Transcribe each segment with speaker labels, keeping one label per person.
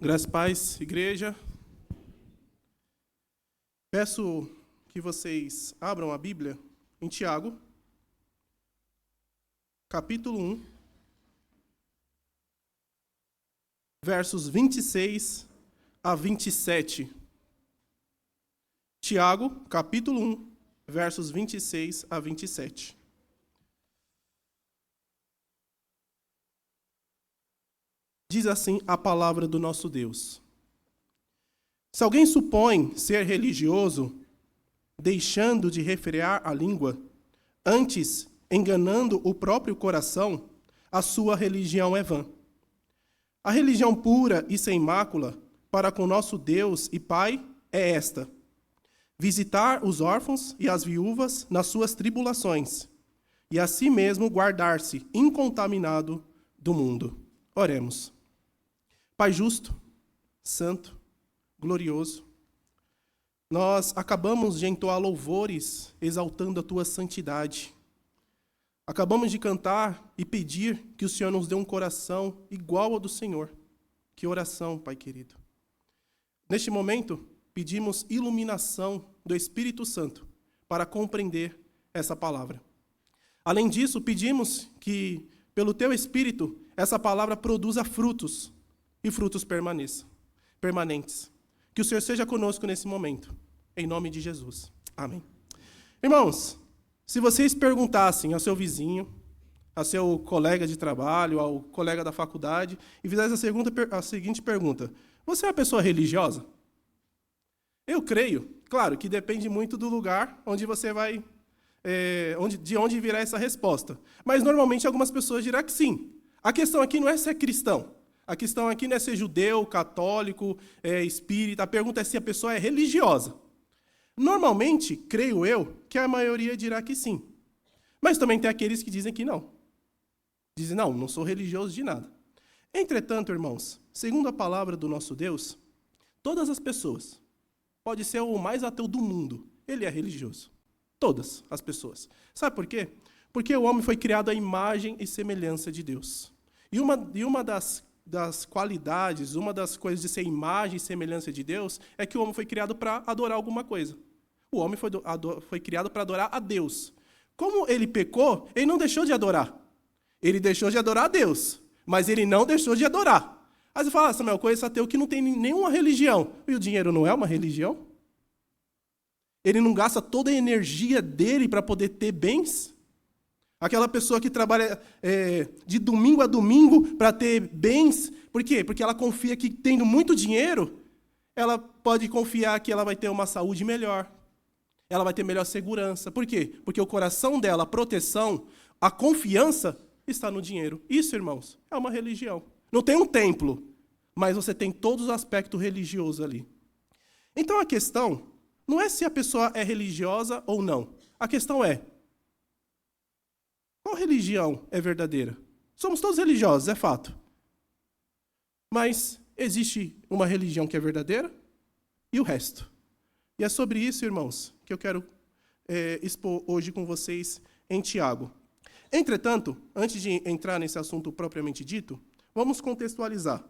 Speaker 1: Graças e paz, igreja. Peço que vocês abram a Bíblia em Tiago, capítulo 1, versos 26 a 27. Tiago, capítulo 1, versos 26 a 27. Diz assim a palavra do nosso Deus. Se alguém supõe ser religioso, deixando de refrear a língua, antes enganando o próprio coração, a sua religião é vã. A religião pura e sem mácula para com nosso Deus e Pai é esta: visitar os órfãos e as viúvas nas suas tribulações, e a si mesmo guardar-se incontaminado do mundo. Oremos. Pai justo, santo, glorioso, nós acabamos de entoar louvores exaltando a tua santidade. Acabamos de cantar e pedir que o Senhor nos dê um coração igual ao do Senhor. Que oração, Pai querido. Neste momento, pedimos iluminação do Espírito Santo para compreender essa palavra. Além disso, pedimos que, pelo teu Espírito, essa palavra produza frutos e frutos permanentes. Que o Senhor seja conosco nesse momento. Em nome de Jesus. Amém. Irmãos, se vocês perguntassem ao seu vizinho, ao seu colega de trabalho, ao colega da faculdade, e fizessem a seguinte pergunta: você é uma pessoa religiosa? Eu creio, claro, que depende muito do lugar onde você vai, de onde virá essa resposta. Mas normalmente algumas pessoas dirão que sim. A questão aqui não é ser cristão. A questão aqui não é ser judeu, católico, espírita. A pergunta é se a pessoa é religiosa. Normalmente, creio eu, que a maioria dirá que sim. Mas também tem aqueles que dizem que não. Dizem, não sou religioso de nada. Entretanto, irmãos, segundo a palavra do nosso Deus, todas as pessoas, pode ser o mais ateu do mundo, ele é religioso. Todas as pessoas. Sabe por quê? Porque o homem foi criado à imagem e semelhança de Deus. E uma das qualidades, uma das coisas de ser imagem e semelhança de Deus, é que o homem foi criado para adorar alguma coisa. O homem foi criado para adorar a Deus. Como ele pecou, ele não deixou de adorar. Ele deixou de adorar a Deus, mas ele não deixou de adorar. Aí você fala, Samuel, conheço ateu que não tem nenhuma religião. E o dinheiro não é uma religião? Ele não gasta toda a energia dele para poder ter bens? Aquela pessoa que trabalha de domingo a domingo para ter bens. Por quê? Porque ela confia que, tendo muito dinheiro, ela pode confiar que ela vai ter uma saúde melhor. Ela vai ter melhor segurança. Por quê? Porque o coração dela, a proteção, a confiança está no dinheiro. Isso, irmãos, é uma religião. Não tem um templo, mas você tem todos os aspectos religiosos ali. Então a questão não é se a pessoa é religiosa ou não. A questão é: qual religião é verdadeira? Somos todos religiosos, é fato. Mas existe uma religião que é verdadeira e o resto. E é sobre isso, irmãos, que eu quero expor hoje com vocês em Tiago. Entretanto, antes de entrar nesse assunto propriamente dito, vamos contextualizar.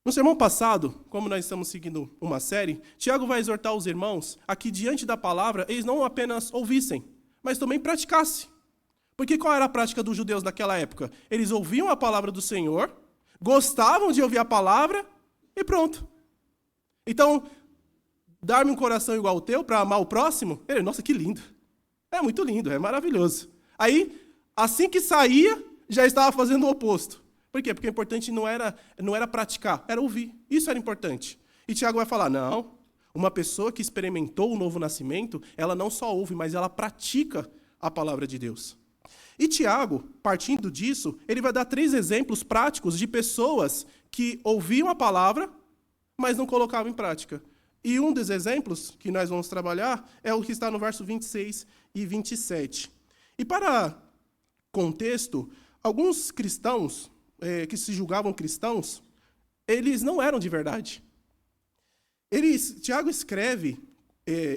Speaker 1: No sermão passado, como nós estamos seguindo uma série, Tiago vai exortar os irmãos a que, diante da palavra, eles não apenas ouvissem, mas também praticassem. Porque qual era a prática dos judeus naquela época? Eles ouviam a palavra do Senhor, gostavam de ouvir a palavra e pronto. Então, dar-me um coração igual ao teu para amar o próximo, nossa, que lindo. É muito lindo, é maravilhoso. Aí, assim que saía, já estava fazendo o oposto. Por quê? Porque o importante não era praticar, era ouvir. Isso era importante. E Tiago vai falar, não, uma pessoa que experimentou o novo nascimento, ela não só ouve, mas ela pratica a palavra de Deus. E Tiago, partindo disso, ele vai dar 3 exemplos práticos de pessoas que ouviam a palavra, mas não colocavam em prática. E um dos exemplos que nós vamos trabalhar é o que está no verso 26 e 27. E para contexto, alguns cristãos que se julgavam cristãos, eles não eram de verdade. Tiago escreve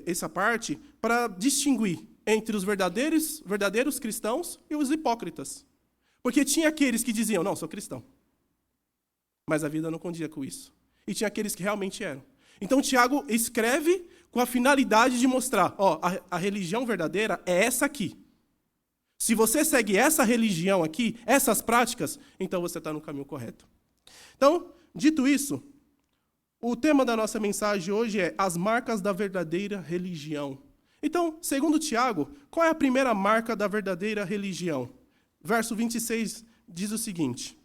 Speaker 1: essa parte para distinguir entre os verdadeiros cristãos e os hipócritas. Porque tinha aqueles que diziam, não, sou cristão. Mas a vida não condizia com isso. e tinha aqueles que realmente eram. Então, Tiago escreve com a finalidade de mostrar, a religião verdadeira é essa aqui. Se você segue essa religião aqui, essas práticas, então você está no caminho correto. Então, dito isso, o tema da nossa mensagem hoje é as marcas da verdadeira religião. Então, segundo Tiago, qual é a primeira marca da verdadeira religião? Verso 26 diz o seguinte: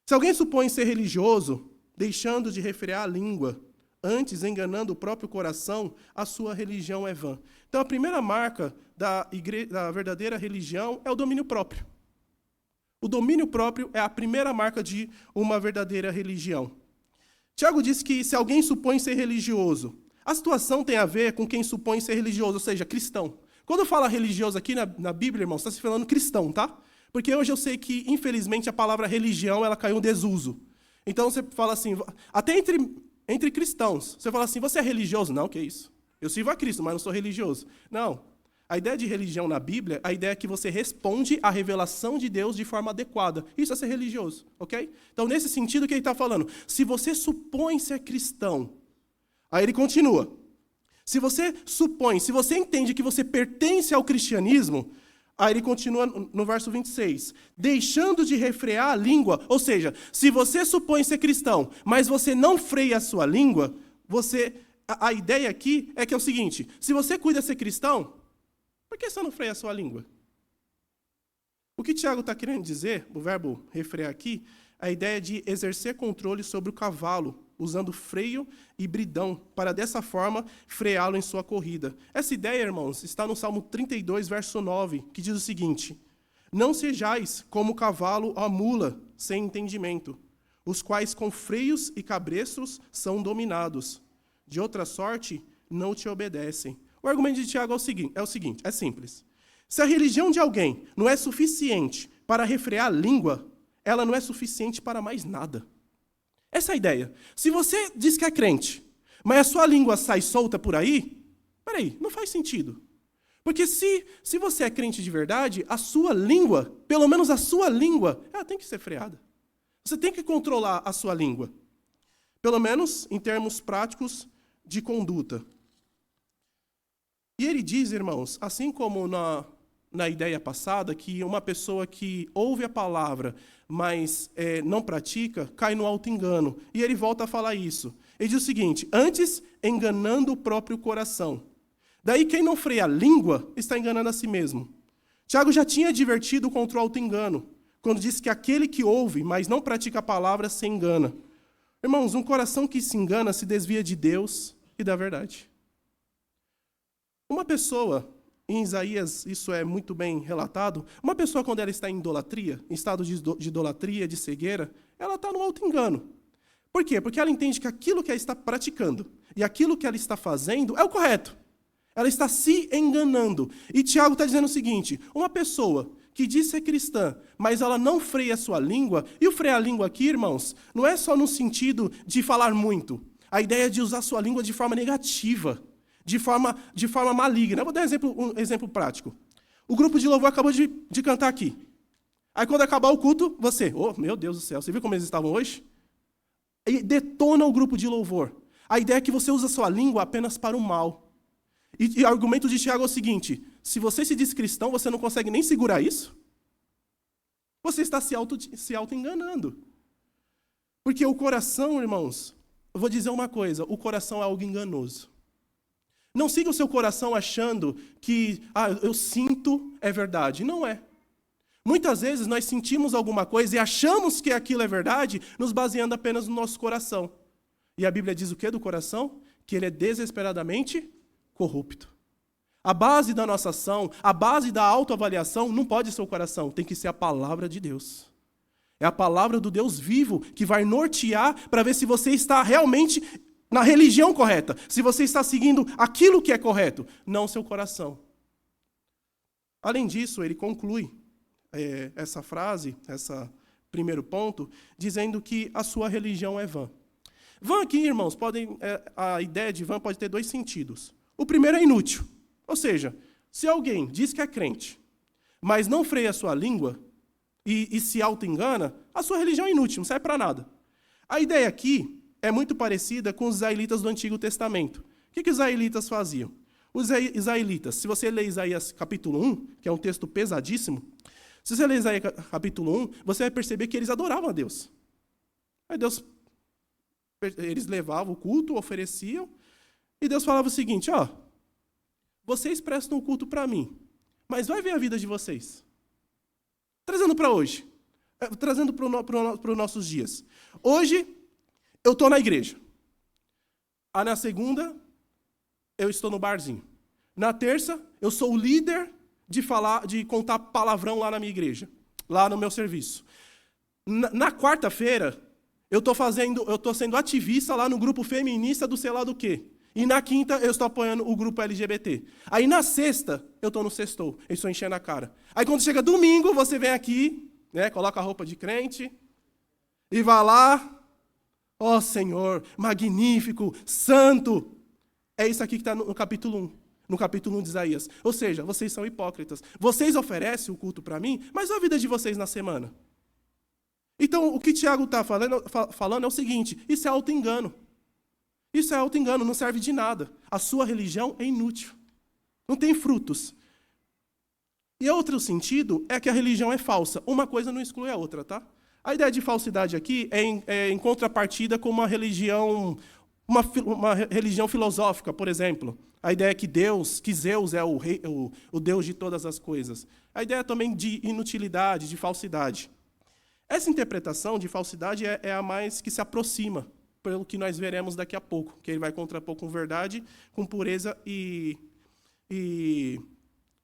Speaker 1: se alguém supõe ser religioso, deixando de refrear a língua, antes enganando o próprio coração, a sua religião é vã. Então, a primeira marca da verdadeira religião é o domínio próprio. O domínio próprio é a primeira marca de uma verdadeira religião. Tiago diz que se alguém supõe ser religioso, a situação tem a ver com quem supõe ser religioso, ou seja, cristão. Quando fala religioso aqui na Bíblia, irmão, está se falando cristão, tá? Porque hoje eu sei que, infelizmente, a palavra religião ela caiu em desuso. Então você fala assim, até entre cristãos, você fala assim, você é religioso? Não, que isso? Eu sirvo a Cristo, mas não sou religioso. Não. A ideia de religião na Bíblia, a ideia é que você responde à revelação de Deus de forma adequada. Isso é ser religioso, ok? Então, nesse sentido que ele está falando, se você supõe ser cristão, aí ele continua. Se você supõe, se você entende que você pertence ao cristianismo, aí ele continua no verso 26, deixando de refrear a língua, ou seja, se você supõe ser cristão, mas você não freia a sua língua, a ideia aqui é que é o seguinte, se você cuida de ser cristão, por que você não freia a sua língua? O que Tiago está querendo dizer, o verbo refrear aqui, a ideia de exercer controle sobre o cavalo, usando freio e bridão, para dessa forma freá-lo em sua corrida. Essa ideia, irmãos, está no Salmo 32, verso 9, que diz o seguinte: não sejais como o cavalo ou a mula, sem entendimento, os quais com freios e cabreços são dominados. De outra sorte, não te obedecem. O argumento de Tiago é o seguinte, é simples. Se a religião de alguém não é suficiente para refrear a língua, ela não é suficiente para mais nada. Essa é a ideia. Se você diz que é crente, mas a sua língua sai solta por aí, peraí, não faz sentido. Porque se você é crente de verdade, a sua língua, pelo menos a sua língua, ela tem que ser freada. Você tem que controlar a sua língua. Pelo menos em termos práticos de conduta. E ele diz, irmãos, assim como na ideia passada, que uma pessoa que ouve a palavra, mas não pratica, cai no auto-engano. E ele volta a falar isso. Ele diz o seguinte, antes enganando o próprio coração. Daí quem não freia a língua está enganando a si mesmo. Tiago já tinha advertido contra o auto-engano, quando disse que aquele que ouve, mas não pratica a palavra, se engana. Irmãos, um coração que se engana se desvia de Deus e da verdade. Uma pessoa, em Isaías isso é muito bem relatado, uma pessoa quando ela está em idolatria, em estado de idolatria, de cegueira, ela está no auto-engano. Por quê? Porque ela entende que aquilo que ela está praticando e aquilo que ela está fazendo é o correto. Ela está se enganando. E Tiago está dizendo o seguinte, uma pessoa que diz ser cristã, mas ela não freia a sua língua, e o frear a língua aqui, irmãos, não é só no sentido de falar muito. A ideia é de usar a sua língua de forma negativa. De forma maligna. Eu vou dar um exemplo prático. O grupo de louvor acabou de cantar aqui. Aí quando acabar o culto, meu Deus do céu, você viu como eles estavam hoje? E detona o grupo de louvor. A ideia é que você usa a sua língua apenas para o mal. E o argumento de Tiago é o seguinte, se você se diz cristão, você não consegue nem segurar isso? Você está se auto-enganando. Porque o coração, irmãos, eu vou dizer uma coisa, o coração é algo enganoso. Não siga o seu coração achando que, eu sinto, é verdade. Não é. Muitas vezes nós sentimos alguma coisa e achamos que aquilo é verdade, nos baseando apenas no nosso coração. E a Bíblia diz o que do coração? Que ele é desesperadamente corrupto. A base da nossa ação, a base da autoavaliação não pode ser o coração, tem que ser a palavra de Deus. É a palavra do Deus vivo que vai nortear para ver se você está realmente na religião correta, se você está seguindo aquilo que é correto, não seu coração. Além disso, ele conclui essa frase, esse primeiro ponto, dizendo que a sua religião é vã. Vã aqui, irmãos, a ideia de vã pode ter dois sentidos. O primeiro é inútil, ou seja, se alguém diz que é crente, mas não freia a sua língua e se auto-engana, a sua religião é inútil, não serve para nada. A ideia aqui é muito parecida com os israelitas do Antigo Testamento. O que os israelitas faziam? Os israelitas, se você ler Isaías capítulo 1, que é um texto pesadíssimo, se você ler Isaías capítulo 1, você vai perceber que eles adoravam a Deus. Aí eles levavam o culto, ofereciam, e Deus falava o seguinte, ó, vocês prestam o culto para mim, mas vai ver a vida de vocês. Trazendo para hoje, trazendo para os nossos dias. Hoje, eu estou na igreja. Aí na segunda, eu estou no barzinho. Na terça, eu sou o líder de contar palavrão lá na minha igreja, lá no meu serviço. Na quarta-feira, eu estou sendo ativista lá no grupo feminista do sei lá do quê. E na quinta, eu estou apoiando o grupo LGBT. Aí na sexta, eu estou no sextou, eu estou enchendo a cara. Aí quando chega domingo, você vem aqui, né, coloca a roupa de crente, e vai lá, ó Senhor, magnífico, santo. É isso aqui que está no capítulo 1. No capítulo 1 de Isaías. Ou seja, vocês são hipócritas. Vocês oferecem o culto para mim, mas a vida de vocês na semana. Então, o que Tiago está falando é o seguinte, isso é auto-engano. Isso é auto-engano, não serve de nada. A sua religião é inútil. Não tem frutos. E outro sentido é que a religião é falsa. Uma coisa não exclui a outra, tá? A ideia de falsidade aqui é em contrapartida com uma religião filosófica, por exemplo. A ideia é que Zeus é o Deus de todas as coisas. A ideia também de inutilidade, de falsidade. Essa interpretação de falsidade é a mais que se aproxima, pelo que nós veremos daqui a pouco, que ele vai contrapor com verdade, com pureza e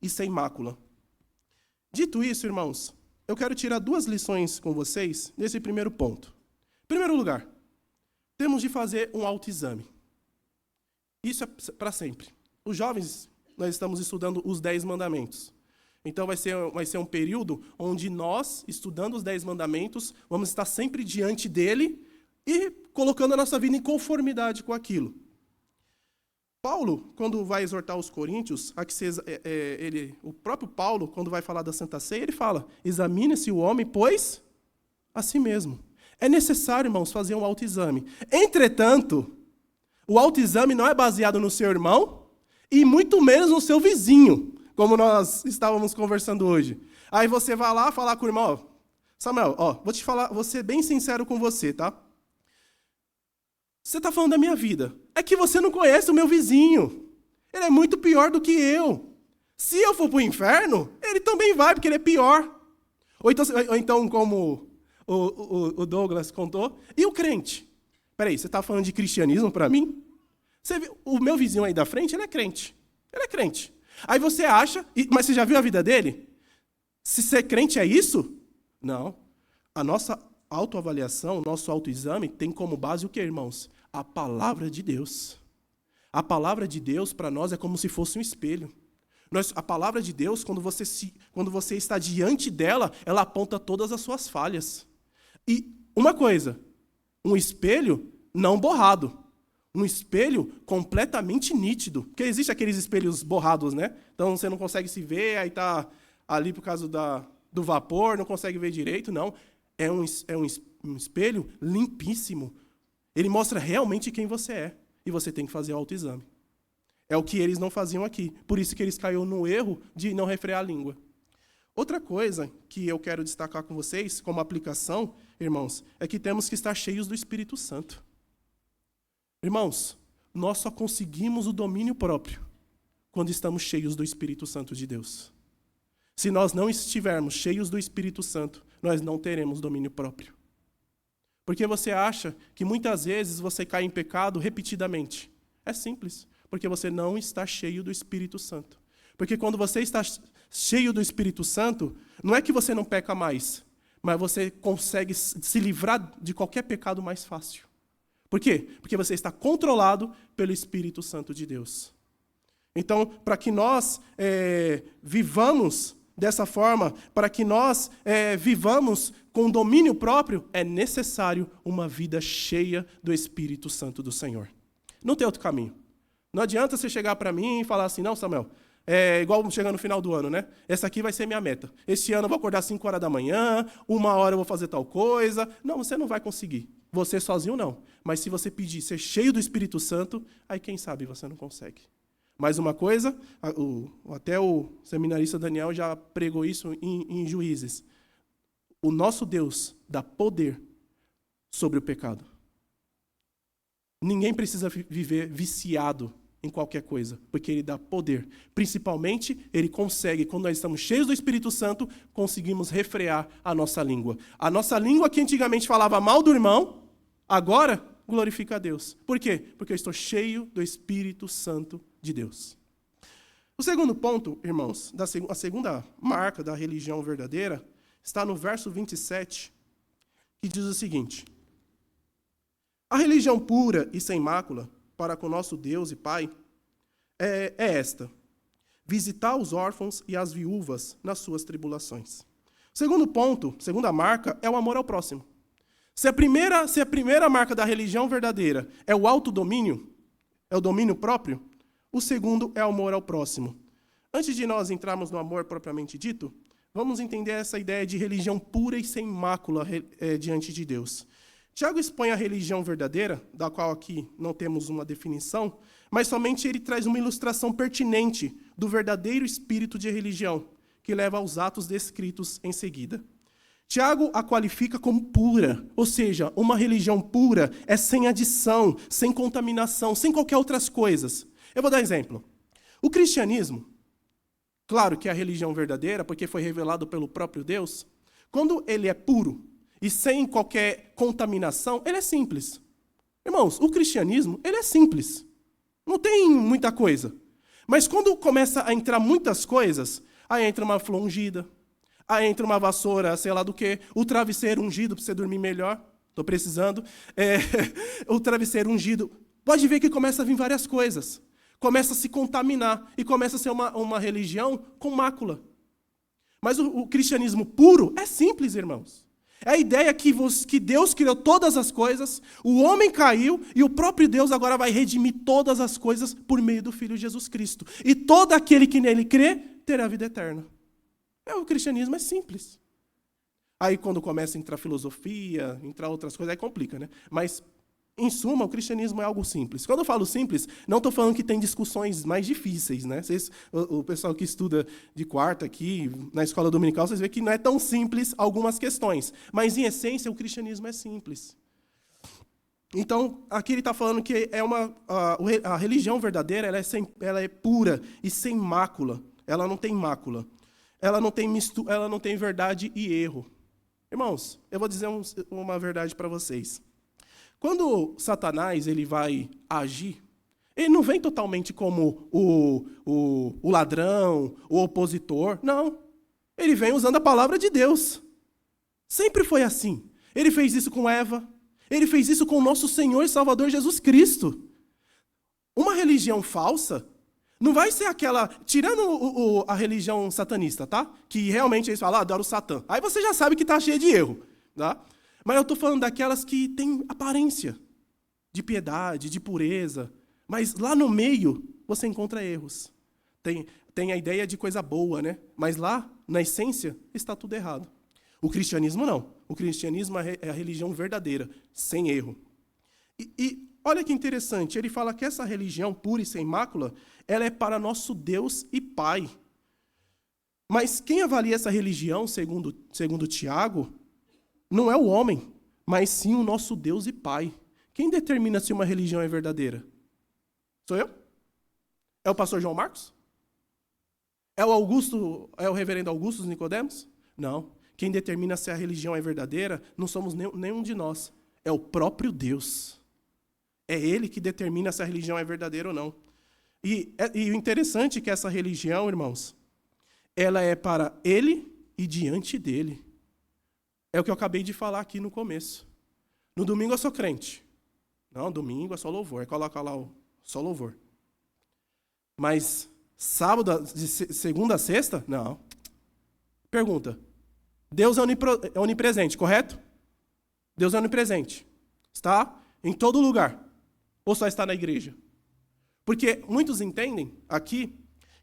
Speaker 1: sem mácula. Dito isso, irmãos, eu quero tirar 2 lições com vocês nesse primeiro ponto. Em primeiro lugar, temos de fazer um autoexame. Isso é para sempre. Os jovens, nós estamos estudando os 10 mandamentos. Então vai ser um período onde nós, estudando os 10 mandamentos, vamos estar sempre diante dele e colocando a nossa vida em conformidade com aquilo. Paulo, quando vai exortar os coríntios, o próprio Paulo, quando vai falar da Santa Ceia, ele fala, examine-se o homem, pois, a si mesmo. É necessário, irmãos, fazer um autoexame. Entretanto, o autoexame não é baseado no seu irmão e muito menos no seu vizinho, como nós estávamos conversando hoje. Aí você vai lá falar com o irmão, ó, Samuel, ó, vou ser bem sincero com você, tá? Você está falando da minha vida. É que você não conhece o meu vizinho. Ele é muito pior do que eu. Se eu for para o inferno, ele também vai, porque ele é pior. Ou então como o Douglas contou, e o crente? Peraí, você está falando de cristianismo para mim? O meu vizinho aí da frente, ele é crente. Ele é crente. Aí você acha, mas você já viu a vida dele? Se ser crente é isso? Não. A nossa autoavaliação, o nosso autoexame tem como base o que, irmãos? A palavra de Deus. A palavra de Deus para nós é como se fosse um espelho. A palavra de Deus, quando você está diante dela, ela aponta todas as suas falhas. E uma coisa, um espelho não borrado. Um espelho completamente nítido. Porque existe aqueles espelhos borrados, né? Então você não consegue se ver, aí está ali por causa do vapor, não consegue ver direito. Não, é um espelho limpíssimo. Ele mostra realmente quem você é. E você tem que fazer o autoexame. É o que eles não faziam aqui. Por isso que eles caíram no erro de não refrear a língua. Outra coisa que eu quero destacar com vocês, como aplicação, irmãos, é que temos que estar cheios do Espírito Santo. Irmãos, nós só conseguimos o domínio próprio quando estamos cheios do Espírito Santo de Deus. Se nós não estivermos cheios do Espírito Santo, nós não teremos domínio próprio. Porque você acha que muitas vezes você cai em pecado repetidamente. É simples, porque você não está cheio do Espírito Santo. Porque quando você está cheio do Espírito Santo, não é que você não peca mais, mas você consegue se livrar de qualquer pecado mais fácil. Por quê? Porque você está controlado pelo Espírito Santo de Deus. Então, para que nós vivamos dessa forma, para que nós vivamos com domínio próprio, é necessário uma vida cheia do Espírito Santo do Senhor. Não tem outro caminho. Não adianta você chegar para mim e falar assim, não, Samuel, é igual chegar no final do ano, né? Essa aqui vai ser minha meta. Este ano eu vou acordar às 5 horas da manhã, 1 hora eu vou fazer tal coisa. Não, você não vai conseguir. Você sozinho não. Mas se você pedir ser cheio do Espírito Santo, aí quem sabe você não consegue. Mais uma coisa, até o seminarista Daniel já pregou isso em Juízes. O nosso Deus dá poder sobre o pecado. Ninguém precisa viver viciado em qualquer coisa, porque ele dá poder. Principalmente, ele consegue, quando nós estamos cheios do Espírito Santo, conseguimos refrear a nossa língua. A nossa língua que antigamente falava mal do irmão, agora glorifica a Deus. Por quê? Porque eu estou cheio do Espírito Santo de Deus. O segundo ponto, irmãos, a segunda marca da religião verdadeira, está no verso 27, que diz o seguinte: a religião pura e sem mácula para com nosso Deus e Pai é esta: visitar os órfãos e as viúvas nas suas tribulações. Segundo ponto, segunda marca, é o amor ao próximo. Se a primeira marca da religião verdadeira é o autodomínio, é o domínio próprio, o segundo é o amor ao próximo. Antes de nós entrarmos no amor propriamente dito, vamos entender essa ideia de religião pura e sem mácula diante de Deus. Tiago expõe a religião verdadeira, da qual aqui não temos uma definição, mas somente ele traz uma ilustração pertinente do verdadeiro espírito de religião, que leva aos atos descritos em seguida. Tiago a qualifica como pura, ou seja, uma religião pura é sem adição, sem contaminação, sem qualquer outras coisas. Eu vou dar exemplo. O cristianismo, claro que é a religião verdadeira, porque foi revelado pelo próprio Deus, quando ele é puro e sem qualquer contaminação, ele é simples. Irmãos, o cristianismo, ele é simples. Não tem muita coisa. Mas quando começa a entrar muitas coisas, aí entra uma flor ungida, aí entra uma vassoura, sei lá do quê, o travesseiro ungido para você dormir melhor, estou precisando, o travesseiro ungido. Pode ver que começa a vir várias coisas. Começa a se contaminar e começa a ser uma religião com mácula. Mas o cristianismo puro é simples, irmãos. É a ideia que Deus criou todas as coisas, o homem caiu e o próprio Deus agora vai redimir todas as coisas por meio do Filho Jesus Cristo. E todo aquele que nele crê terá vida eterna. O cristianismo é simples. Aí quando começa a entrar filosofia, entrar outras coisas, aí complica, né? Mas, em suma, o cristianismo é algo simples. Quando eu falo simples, não estou falando que tem discussões mais difíceis, né? O pessoal que estuda de quarta aqui, na escola dominical, vocês veem que não é tão simples algumas questões. Mas, em essência, o cristianismo é simples. Então, aqui ele está falando que a religião verdadeira ela é pura e sem mácula. Ela não tem mácula. Ela não tem verdade e erro. Irmãos, eu vou dizer uma verdade para vocês. Quando Satanás ele vai agir, ele não vem totalmente como o ladrão, o opositor. Não. Ele vem usando a palavra de Deus. Sempre foi assim. Ele fez isso com Eva. Ele fez isso com o nosso Senhor e Salvador Jesus Cristo. Uma religião falsa não vai ser aquela, tirando a religião satanista, tá? Que realmente eles falam, adoro o Satã. Aí você já sabe que está cheio de erro, tá? Mas eu estou falando daquelas que têm aparência de piedade, de pureza. Mas lá no meio você encontra erros. Tem a ideia de coisa boa, né? Mas lá, na essência, está tudo errado. O cristianismo não. O cristianismo é a religião verdadeira, sem erro. E olha que interessante, ele fala que essa religião pura e sem mácula, ela é para nosso Deus e Pai. Mas quem avalia essa religião, segundo Tiago, não é o homem, mas sim o nosso Deus e Pai. Quem determina se uma religião é verdadeira? Sou eu? É o pastor João Marcos? É o reverendo Augusto Nicodemos? Não. Quem determina se a religião é verdadeira não somos nenhum de nós. É o próprio Deus. É Ele que determina se a religião é verdadeira ou não. E o interessante é que essa religião, irmãos, ela é para Ele e diante dEle. É o que eu acabei de falar aqui no começo. No domingo eu sou crente. Não, domingo é só louvor. Aí coloca lá só louvor. Mas sábado, de segunda a sexta? Não. Pergunta. Deus é onipresente, correto? Deus é onipresente. Está em todo lugar. Ou só está na igreja? Porque muitos entendem aqui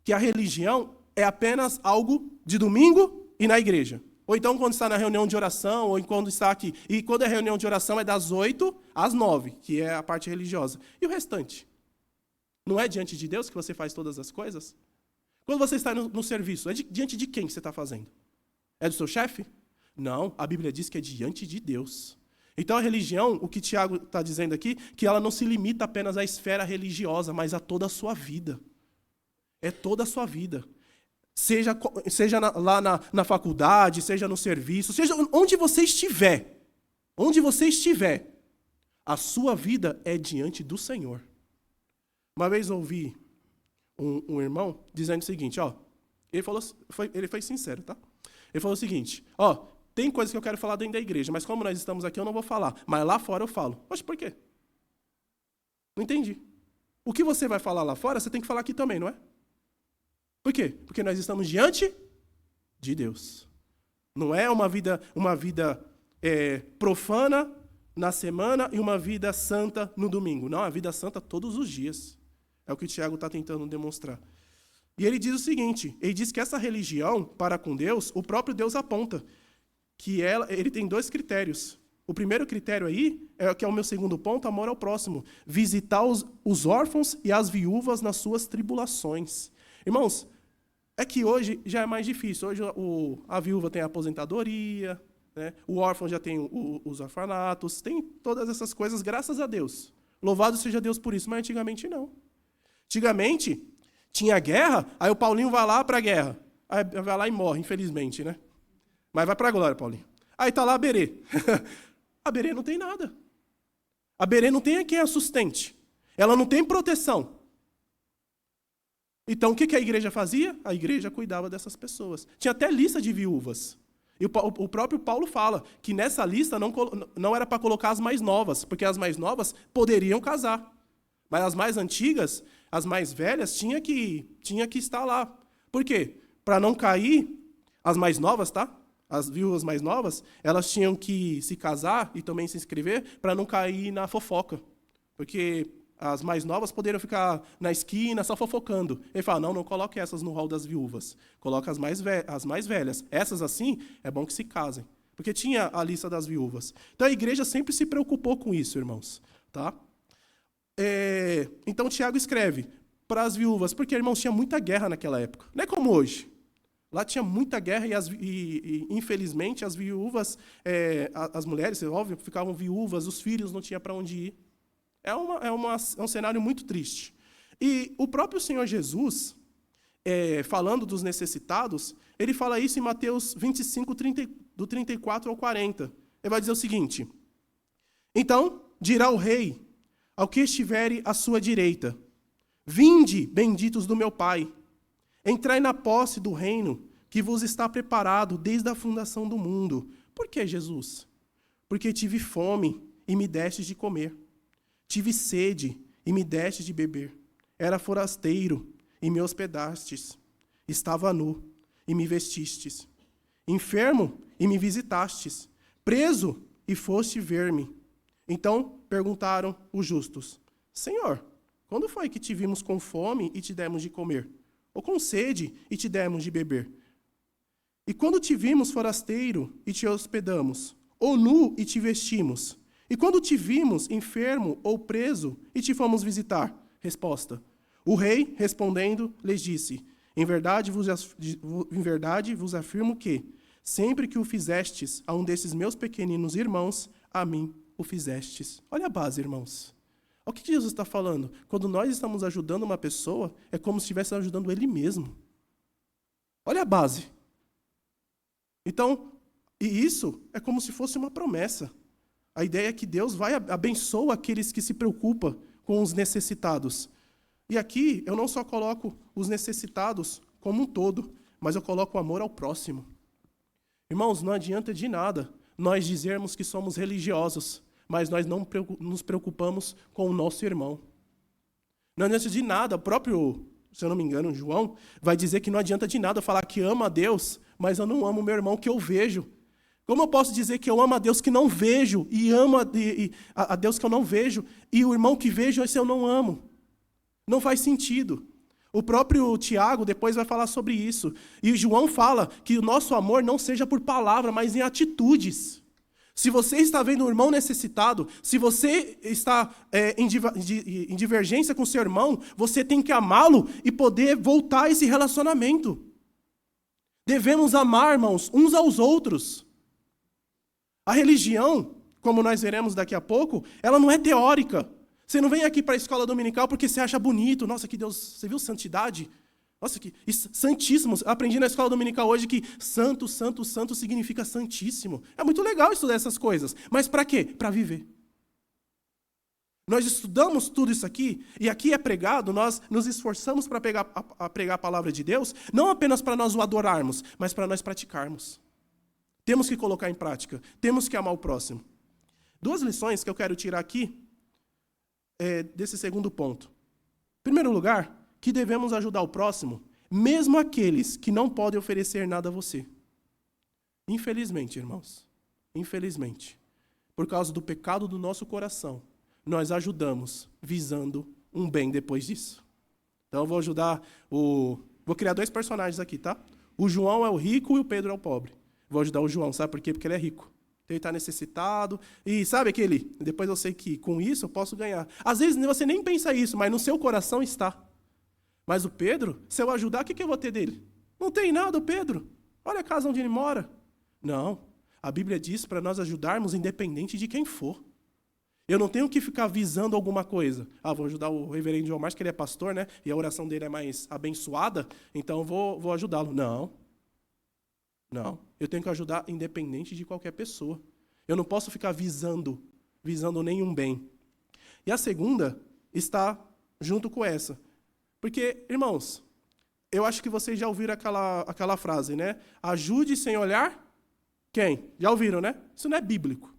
Speaker 1: que a religião é apenas algo de domingo e na igreja. Ou então quando está na reunião de oração, ou quando está aqui. E quando é reunião de oração é das 8 às 9, que é a parte religiosa. E o restante? Não é diante de Deus que você faz todas as coisas? Quando você está no serviço, é diante de quem que você está fazendo? É do seu chefe? Não, a Bíblia diz que é diante de Deus. Então a religião, o que Tiago está dizendo aqui, que ela não se limita apenas à esfera religiosa, mas a toda a sua vida. É toda a sua vida. Seja lá na faculdade, seja no serviço, seja onde você estiver. Onde você estiver, a sua vida é diante do Senhor. Uma vez ouvi um irmão dizendo o seguinte, ele foi sincero, tá? Ele falou o seguinte, tem coisas que eu quero falar dentro da igreja, mas como nós estamos aqui eu não vou falar, mas lá fora eu falo. Poxa, por quê? Não entendi. O que você vai falar lá fora, você tem que falar aqui também, não é? Por quê? Porque nós estamos diante de Deus. Não é uma vida profana na semana e uma vida santa no domingo. Não, a vida santa todos os dias. É o que o Tiago está tentando demonstrar. E ele diz o seguinte, ele diz que essa religião para com Deus, o próprio Deus aponta que ele tem 2 critérios. O primeiro critério aí, que é o meu segundo ponto, amor ao próximo. Visitar os órfãos e as viúvas nas suas tribulações. Irmãos, é que hoje já é mais difícil. Hoje a viúva tem a aposentadoria, né? O órfão já tem os orfanatos, tem todas essas coisas, graças a Deus. Louvado seja Deus por isso, mas antigamente não. Antigamente, tinha guerra, aí o Paulinho vai lá para a guerra. Aí vai lá e morre, infelizmente, né? Mas vai para a glória, Paulinho. Aí está lá a Berê. A Berê não tem nada. A Berê não tem quem a sustente. Ela não tem proteção. Então, o que a igreja fazia? A igreja cuidava dessas pessoas. Tinha até lista de viúvas. E o próprio Paulo fala que nessa lista não era para colocar as mais novas, porque as mais novas poderiam casar. Mas as mais antigas, as mais velhas, tinha que estar lá. Por quê? Para não cair, as mais novas, tá? As viúvas mais novas, elas tinham que se casar e também se inscrever para não cair na fofoca. Porque as mais novas poderiam ficar na esquina só fofocando. Ele fala, não coloque essas no rol das viúvas. Coloque as mais velhas. Essas, assim, é bom que se casem. Porque tinha a lista das viúvas. Então, a igreja sempre se preocupou com isso, irmãos. Tá? Então, Tiago escreve para as viúvas, porque, irmãos, tinha muita guerra naquela época. Não é como hoje. Lá tinha muita guerra e infelizmente, as viúvas, as mulheres, óbvio, ficavam viúvas, os filhos não tinham para onde ir. É um cenário muito triste. E o próprio Senhor Jesus, falando dos necessitados, ele fala isso em Mateus 25, do 34 ao 40. Ele vai dizer o seguinte, então dirá o rei ao que estiver à sua direita, vinde, benditos do meu Pai, entrai na posse do reino que vos está preparado desde a fundação do mundo. Por que, Jesus? Porque tive fome e me destes de comer. Tive sede e me destes de beber. Era forasteiro e me hospedastes. Estava nu e me vestistes. Enfermo e me visitastes. Preso e foste ver-me. Então perguntaram os justos, Senhor, quando foi que te vimos com fome e te demos de comer? Ou com sede e te demos de beber? E quando te vimos forasteiro e te hospedamos? Ou nu e te vestimos? E quando te vimos enfermo ou preso e te fomos visitar? Resposta. O rei, respondendo, lhes disse, em verdade vos afirmo que, sempre que o fizestes a um desses meus pequeninos irmãos, a mim o fizestes. Olha a base, irmãos. Olha o que Jesus está falando. Quando nós estamos ajudando uma pessoa, é como se estivesse ajudando ele mesmo. Olha a base. Então, e isso é como se fosse uma promessa. A ideia é que Deus vai abençoar aqueles que se preocupam com os necessitados. E aqui eu não só coloco os necessitados como um todo, mas eu coloco o amor ao próximo. Irmãos, não adianta de nada nós dizermos que somos religiosos, mas nós não nos preocupamos com o nosso irmão. Não adianta de nada, o próprio, se eu não me engano, João, vai dizer que não adianta de nada falar que ama a Deus, mas eu não amo o meu irmão que eu vejo. Como eu posso dizer que eu amo a Deus que não vejo, e amo a Deus que eu não vejo, e o irmão que vejo, esse eu não amo? Não faz sentido. O próprio Tiago depois vai falar sobre isso. E João fala que o nosso amor não seja por palavra, mas em atitudes. Se você está vendo um irmão necessitado, se você está em divergência com seu irmão, você tem que amá-lo e poder voltar a esse relacionamento. Devemos amar, irmãos, uns aos outros. A religião, como nós veremos daqui a pouco, ela não é teórica. Você não vem aqui para a escola dominical porque você acha bonito. Nossa, que Deus, você viu santidade? Nossa, que santíssimo. Eu aprendi na escola dominical hoje que santo, santo, santo significa santíssimo. É muito legal estudar essas coisas. Mas para quê? Para viver. Nós estudamos tudo isso aqui, e aqui é pregado, nós nos esforçamos para pregar a palavra de Deus, não apenas para nós o adorarmos, mas para nós praticarmos. Temos que colocar em prática, temos que amar o próximo. 2 lições que eu quero tirar aqui desse segundo ponto. Em primeiro lugar, que devemos ajudar o próximo, mesmo aqueles que não podem oferecer nada a você. Infelizmente, irmãos, infelizmente, por causa do pecado do nosso coração, nós ajudamos visando um bem depois disso. Então eu vou ajudar vou criar 2 personagens aqui, tá? O João é o rico e o Pedro é o pobre. Vou ajudar o João, sabe por quê? Porque ele é rico. Ele está necessitado. E sabe aquele? Depois eu sei que com isso eu posso ganhar. Às vezes você nem pensa isso, mas no seu coração está. Mas o Pedro, se eu ajudar, o que eu vou ter dele? Não tem nada, o Pedro. Olha a casa onde ele mora. Não. A Bíblia diz para nós ajudarmos independente de quem for. Eu não tenho que ficar visando alguma coisa. Vou ajudar o reverendo João Marcos, que ele é pastor, né? E a oração dele é mais abençoada, então vou ajudá-lo. Não. Não. Eu tenho que ajudar independente de qualquer pessoa. Eu não posso ficar visando nenhum bem. E a segunda está junto com essa. Porque, irmãos, eu acho que vocês já ouviram aquela frase, né? Ajude sem olhar quem? Já ouviram, né? Isso não é bíblico.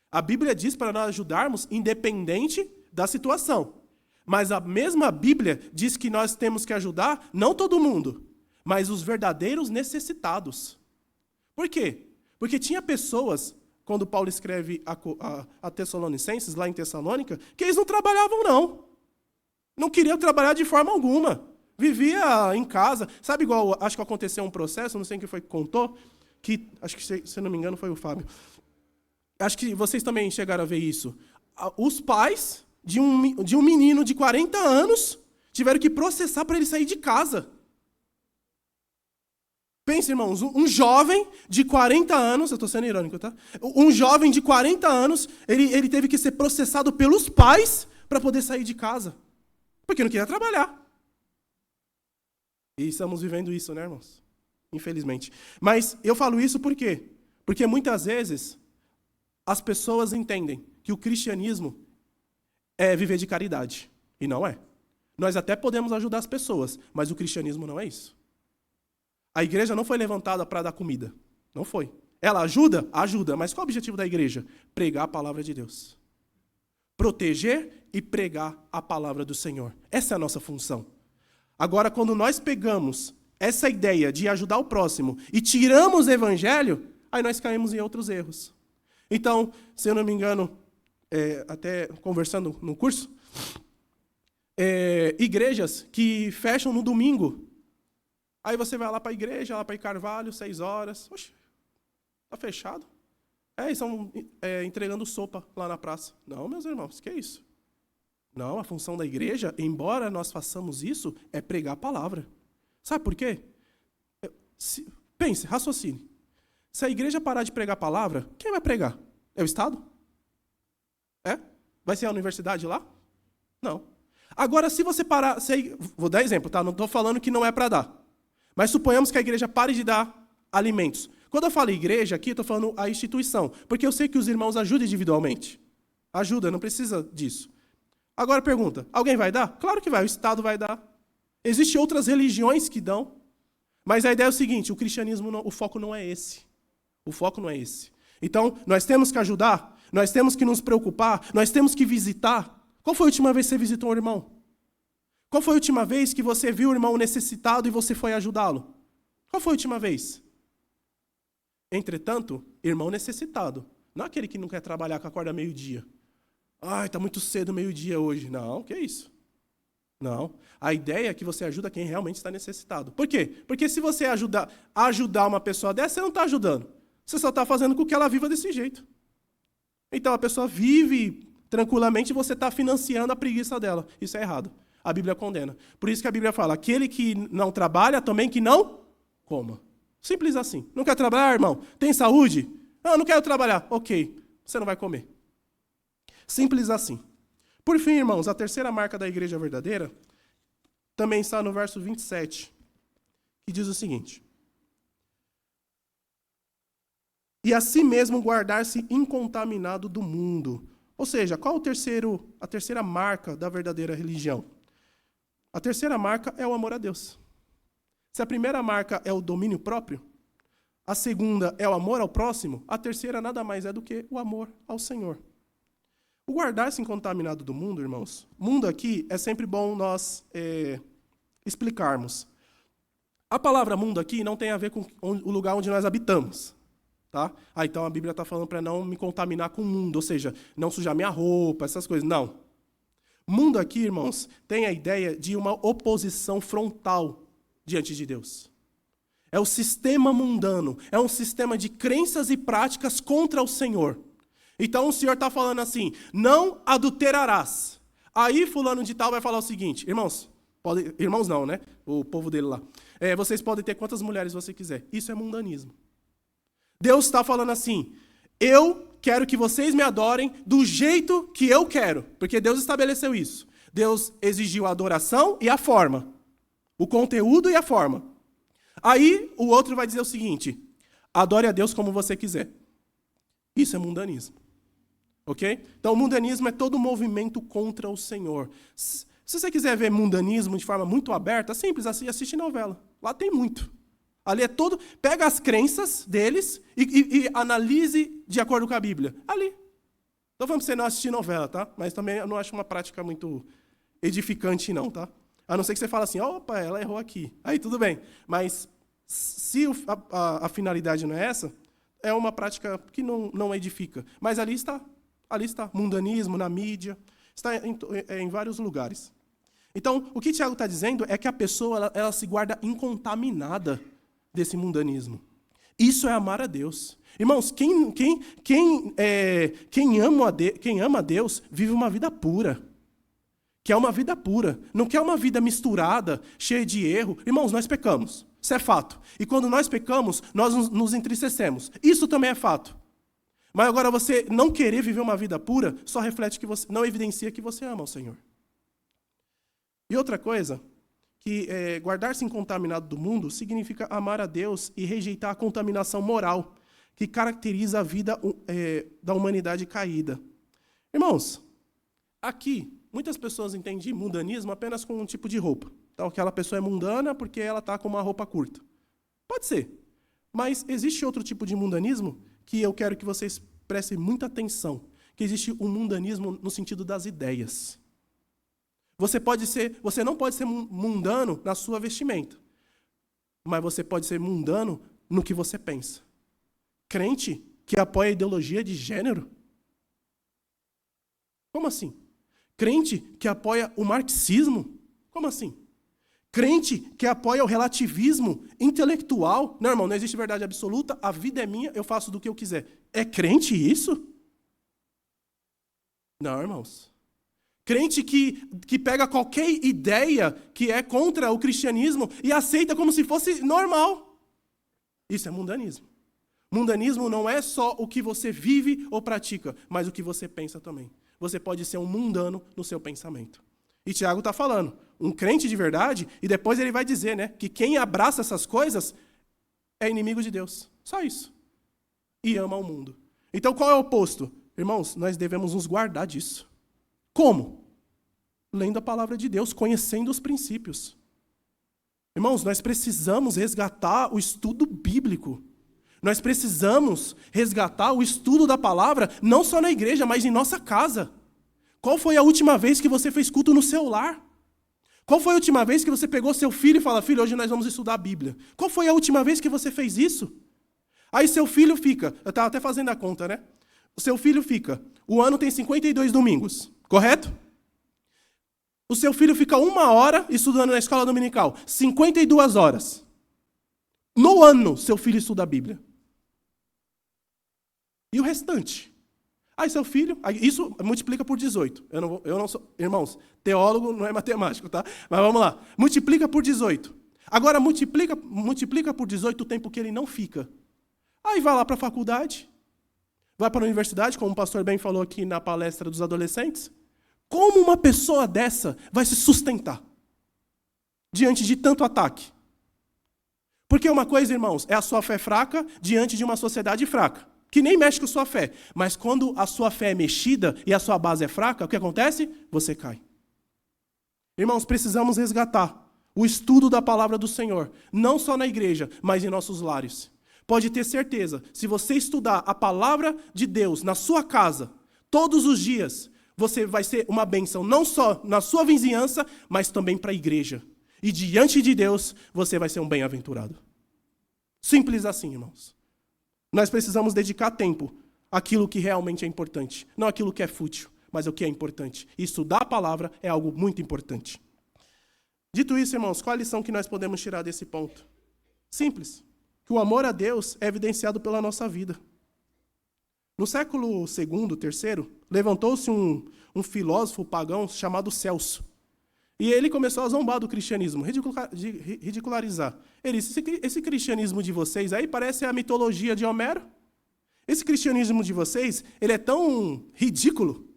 Speaker 1: A Bíblia diz para nós ajudarmos independente da situação. Mas a mesma Bíblia diz que nós temos que ajudar não todo mundo, mas os verdadeiros necessitados. Por quê? Porque tinha pessoas, quando Paulo escreve a Tessalonicenses, lá em Tessalônica, que eles não trabalhavam, não. Não queriam trabalhar de forma alguma. Vivia em casa. Sabe igual, acho que aconteceu um processo, não sei quem foi que contou, que, acho que, se não me engano, foi o Fábio. Acho que vocês também chegaram a ver isso. Os pais de um menino de 40 anos tiveram que processar para ele sair de casa. Pense, irmãos, um jovem de 40 anos, eu estou sendo irônico, tá? Um jovem de 40 anos, ele teve que ser processado pelos pais para poder sair de casa. Porque não queria trabalhar. E estamos vivendo isso, né, irmãos? Infelizmente. Mas eu falo isso por quê? Porque muitas vezes as pessoas entendem que o cristianismo é viver de caridade. E não é. Nós até podemos ajudar as pessoas, mas o cristianismo não é isso. A igreja não foi levantada para dar comida. Não foi. Ela ajuda? Ajuda. Mas qual é o objetivo da igreja? Pregar a palavra de Deus. Proteger e pregar a palavra do Senhor. Essa é a nossa função. Agora, quando nós pegamos essa ideia de ajudar o próximo e tiramos o evangelho, aí nós caímos em outros erros. Então, se eu não me engano, até conversando no curso, igrejas que fecham no domingo. Aí você vai lá para a igreja, lá para Carvalho, 6 horas. Oxe, está fechado. Estão entregando sopa lá na praça. Não, meus irmãos, que é isso? Não, a função da igreja, embora nós façamos isso, é pregar a palavra. Sabe por quê? Pense, raciocine. Se a igreja parar de pregar a palavra, quem vai pregar? É o Estado? Vai ser a universidade lá? Não. Agora, se você parar... vou dar exemplo, tá? Não estou falando que não é para dar. Mas suponhamos que a igreja pare de dar alimentos. Quando eu falo igreja aqui, estou falando a instituição. Porque eu sei que os irmãos ajudam individualmente. Ajuda, não precisa disso. Agora pergunta, alguém vai dar? Claro que vai, o Estado vai dar. Existem outras religiões que dão. Mas a ideia é o seguinte, o cristianismo, o foco não é esse. O foco não é esse. Então, nós temos que ajudar, nós temos que nos preocupar, nós temos que visitar. Qual foi a última vez que você visitou um irmão? Qual foi a última vez que você viu o irmão necessitado e você foi ajudá-lo? Qual foi a última vez? Entretanto, irmão necessitado. Não aquele que não quer trabalhar, que acorda meio-dia. Está muito cedo, meio-dia hoje. Não, que é isso? Não. A ideia é que você ajuda quem realmente está necessitado. Por quê? Porque se você ajudar uma pessoa dessa, você não está ajudando. Você só está fazendo com que ela viva desse jeito. Então a pessoa vive tranquilamente e você está financiando a preguiça dela. Isso é errado. A Bíblia condena. Por isso que a Bíblia fala, aquele que não trabalha, também que não coma. Simples assim. Não quer trabalhar, irmão? Tem saúde? Não quero trabalhar. Ok, você não vai comer. Simples assim. Por fim, irmãos, a terceira marca da igreja verdadeira também está no verso 27, que diz o seguinte: e assim mesmo guardar-se incontaminado do mundo. Ou seja, qual a terceira marca da verdadeira religião? A terceira marca é o amor a Deus. Se a primeira marca é o domínio próprio, a segunda é o amor ao próximo, a terceira nada mais é do que o amor ao Senhor. O guardar-se incontaminado do mundo, irmãos, mundo aqui é sempre bom nós explicarmos. A palavra mundo aqui não tem a ver com o lugar onde nós habitamos. Tá? Então a Bíblia está falando para não me contaminar com o mundo, ou seja, não sujar minha roupa, essas coisas. Não. Mundo aqui, irmãos, tem a ideia de uma oposição frontal diante de Deus. É o sistema mundano, é um sistema de crenças e práticas contra o Senhor. Então o Senhor está falando assim, não adulterarás. Aí fulano de tal vai falar o seguinte, irmãos não, né? O povo dele lá. Vocês podem ter quantas mulheres você quiser. Isso é mundanismo. Deus está falando assim, eu quero que vocês me adorem do jeito que eu quero, porque Deus estabeleceu isso. Deus exigiu a adoração e a forma, o conteúdo e a forma. Aí o outro vai dizer o seguinte, adore a Deus como você quiser. Isso é mundanismo. Ok? Então o mundanismo é todo movimento contra o Senhor. Se você quiser ver mundanismo de forma muito aberta, simples, assiste novela. Lá tem muito. Ali é todo, pega as crenças deles e analise de acordo com a Bíblia. Ali. Estou falando para você não assistir novela, tá? Mas também eu não acho uma prática muito edificante, não, tá? A não ser que você fale assim, opa, ela errou aqui. Aí tudo bem. Mas se a finalidade não é essa, é uma prática que não edifica. Mas ali está. Ali está. Mundanismo, na mídia. Está em vários lugares. Então, o que Tiago está dizendo é que a pessoa ela se guarda incontaminada desse mundanismo. Isso é amar a Deus. Irmãos, quem ama a Deus vive uma vida pura. Quer uma vida pura. Não quer uma vida misturada, cheia de erro. Irmãos, nós pecamos. Isso é fato. E quando nós pecamos, nós nos entristecemos. Isso também é fato. Mas agora você não querer viver uma vida pura só reflete que você não evidencia que você ama o Senhor. E outra coisa, que guardar-se incontaminado do mundo significa amar a Deus e rejeitar a contaminação moral que caracteriza a vida da humanidade caída. Irmãos, aqui, muitas pessoas entendem mundanismo apenas com um tipo de roupa. Então, aquela pessoa é mundana porque ela está com uma roupa curta. Pode ser. Mas existe outro tipo de mundanismo que eu quero que vocês prestem muita atenção. Que existe um mundanismo no sentido das ideias. Você não pode ser mundano na sua vestimenta, mas você pode ser mundano no que você pensa. Crente que apoia a ideologia de gênero? Como assim? Crente que apoia o marxismo? Como assim? Crente que apoia o relativismo intelectual? Não, irmão, não existe verdade absoluta, a vida é minha, eu faço do que eu quiser. É crente isso? Não, irmãos. Crente que pega qualquer ideia que é contra o cristianismo e aceita como se fosse normal. Isso é mundanismo. Mundanismo não é só o que você vive ou pratica, mas o que você pensa também. Você pode ser um mundano no seu pensamento. E Tiago está falando, um crente de verdade, e depois ele vai dizer, né, que quem abraça essas coisas é inimigo de Deus. Só isso. E ama o mundo. Então qual é o oposto? Irmãos, nós devemos nos guardar disso. Como? Lendo a palavra de Deus, conhecendo os princípios. Irmãos, nós precisamos resgatar o estudo bíblico. Nós precisamos resgatar o estudo da palavra, não só na igreja, mas em nossa casa. Qual foi a última vez que você fez culto no seu lar? Qual foi a última vez que você pegou seu filho e falou, filho, hoje nós vamos estudar a Bíblia? Qual foi a última vez que você fez isso? Aí seu filho fica, eu estava até fazendo a conta, né? O seu filho fica, o ano tem 52 domingos, correto? O seu filho fica 1 hora estudando na escola dominical, 52 horas. No ano, seu filho estuda a Bíblia. E o restante? Aí seu filho, isso multiplica por 18. Eu não sou, irmãos, teólogo não é matemático, tá? Mas vamos lá. Multiplica por 18. Agora multiplica por 18 o tempo que ele não fica. Aí vai lá para a faculdade, vai para a universidade, como o pastor Ben falou aqui na palestra dos adolescentes. Como uma pessoa dessa vai se sustentar diante de tanto ataque? Porque uma coisa, irmãos, é a sua fé fraca diante de uma sociedade fraca, que nem mexe com a sua fé. Mas quando a sua fé é mexida e a sua base é fraca, o que acontece? Você cai. Irmãos, precisamos resgatar o estudo da palavra do Senhor, não só na igreja, mas em nossos lares. Pode ter certeza, se você estudar a palavra de Deus na sua casa, todos os dias, você vai ser uma bênção, não só na sua vizinhança, mas também para a igreja. E diante de Deus, você vai ser um bem-aventurado. Simples assim, irmãos. Nós precisamos dedicar tempo àquilo que realmente é importante. Não àquilo que é fútil, mas o que é importante. E estudar a palavra é algo muito importante. Dito isso, irmãos, qual a lição que nós podemos tirar desse ponto? Simples. Que o amor a Deus é evidenciado pela nossa vida. No século II, III, levantou-se um filósofo pagão chamado Celso. E ele começou a zombar do cristianismo, ridicularizar. Ele disse, esse cristianismo de vocês aí parece a mitologia de Homero. Esse cristianismo de vocês, ele é tão ridículo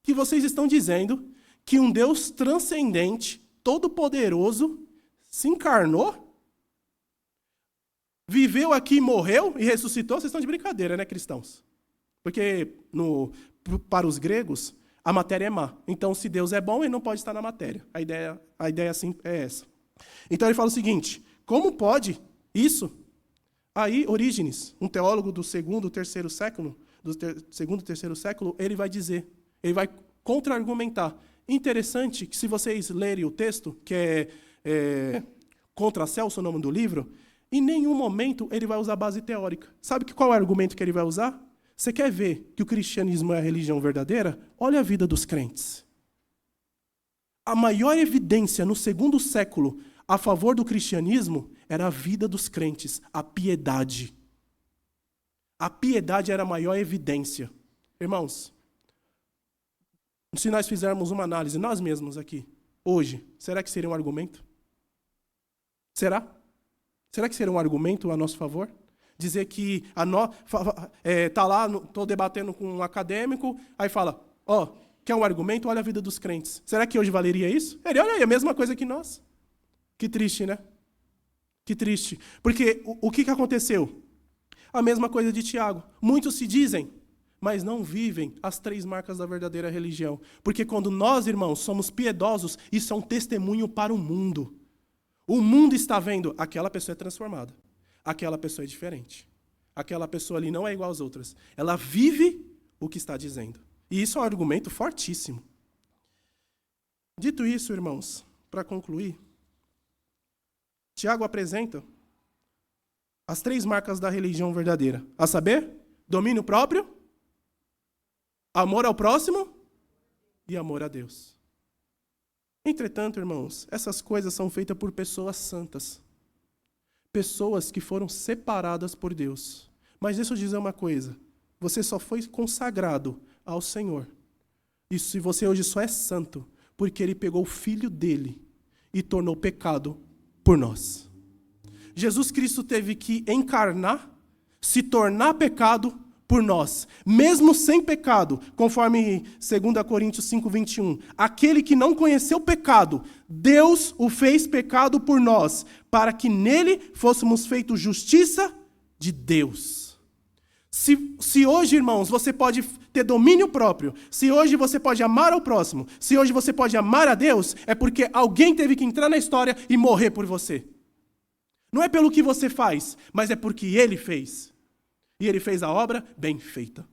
Speaker 1: que vocês estão dizendo que um Deus transcendente, todo-poderoso, se encarnou, viveu aqui, morreu e ressuscitou. Vocês estão de brincadeira, né, cristãos? Porque para os gregos, a matéria é má. Então, se Deus é bom, ele não pode estar na matéria. A ideia assim é essa. Então, ele fala o seguinte, como pode isso? Aí, Orígenes, um teólogo do segundo, terceiro século, ele vai dizer, ele vai contra-argumentar. Interessante que, se vocês lerem o texto, que é Contra Celso, o nome do livro, em nenhum momento ele vai usar base teórica. Sabe qual é o argumento que ele vai usar? Você quer ver que o cristianismo é a religião verdadeira? Olha a vida dos crentes. A maior evidência no segundo século a favor do cristianismo era a vida dos crentes, a piedade. A piedade era a maior evidência. Irmãos, se nós fizermos uma análise, nós mesmos aqui, hoje, será que seria um argumento? Será? Será que seria um argumento a nosso favor? Dizer que tá lá, estou debatendo com um acadêmico, aí fala, quer um argumento? Olha a vida dos crentes. Será que hoje valeria isso? Ele, olha aí, a mesma coisa que nós. Que triste, né? Que triste. Porque o que aconteceu? A mesma coisa de Tiago. Muitos se dizem, mas não vivem as 3 marcas da verdadeira religião. Porque quando nós, irmãos, somos piedosos, isso é um testemunho para o mundo. O mundo está vendo, aquela pessoa é transformada. Aquela pessoa é diferente. Aquela pessoa ali não é igual às outras. Ela vive o que está dizendo. E isso é um argumento fortíssimo. Dito isso, irmãos, para concluir, Tiago apresenta as 3 marcas da religião verdadeira. A saber, domínio próprio, amor ao próximo e amor a Deus. Entretanto, irmãos, essas coisas são feitas por pessoas santas. Pessoas que foram separadas por Deus. Mas deixa eu dizer uma coisa. Você só foi consagrado ao Senhor. E se você hoje só é santo, porque Ele pegou o Filho dele e tornou pecado por nós. Jesus Cristo teve que encarnar, se tornar pecado por nós, mesmo sem pecado, conforme 2 Coríntios 5:21. Aquele que não conheceu pecado, Deus o fez pecado por nós, para que nele fôssemos feitos justiça de Deus. Se hoje, irmãos, você pode ter domínio próprio, se hoje você pode amar ao próximo, se hoje você pode amar a Deus, é porque alguém teve que entrar na história e morrer por você. Não é pelo que você faz, mas é porque Ele fez. E Ele fez a obra bem feita.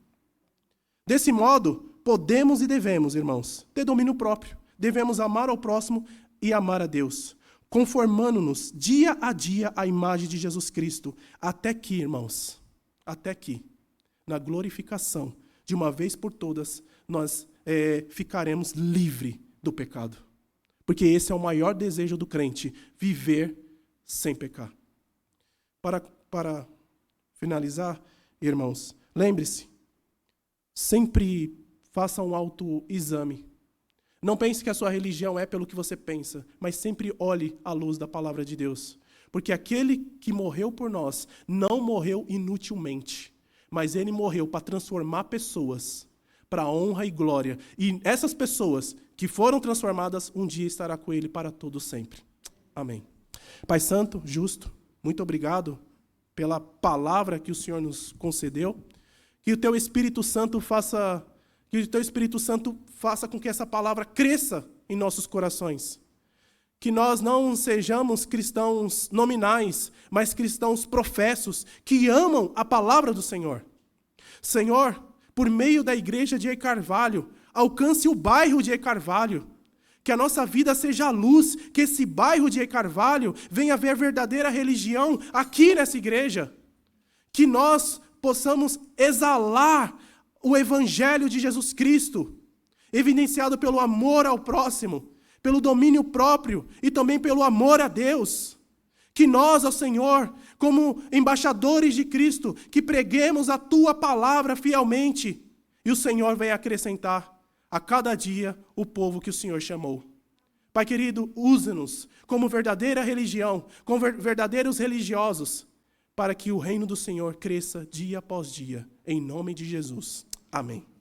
Speaker 1: Desse modo, podemos e devemos, irmãos, ter domínio próprio. Devemos amar ao próximo e amar a Deus, conformando-nos dia a dia à imagem de Jesus Cristo, até que, irmãos, na glorificação, de uma vez por todas, nós ficaremos livres do pecado. Porque esse é o maior desejo do crente, viver sem pecar. Para finalizar, irmãos, lembre-se, sempre faça um autoexame. Não pense que a sua religião é pelo que você pensa, mas sempre olhe à luz da palavra de Deus. Porque aquele que morreu por nós não morreu inutilmente, mas ele morreu para transformar pessoas para a honra e glória. E essas pessoas que foram transformadas, um dia estará com ele para todo sempre. Amém. Pai Santo, justo, muito obrigado pela palavra que o Senhor nos concedeu. Que o Teu Espírito Santo faça com que essa palavra cresça em nossos corações. Que nós não sejamos cristãos nominais, mas cristãos professos, que amam a palavra do Senhor. Senhor, por meio da igreja de Carvalho, alcance o bairro de Carvalho. Que a nossa vida seja a luz, que esse bairro de Carvalho venha ver verdadeira religião aqui nessa igreja. Que nós possamos exalar o evangelho de Jesus Cristo, evidenciado pelo amor ao próximo, pelo domínio próprio e também pelo amor a Deus. Que nós, ó Senhor, como embaixadores de Cristo, que preguemos a Tua palavra fielmente, e o Senhor venha acrescentar a cada dia o povo que o Senhor chamou. Pai querido, use-nos como verdadeira religião, como verdadeiros religiosos, para que o reino do Senhor cresça dia após dia, em nome de Jesus. Amém.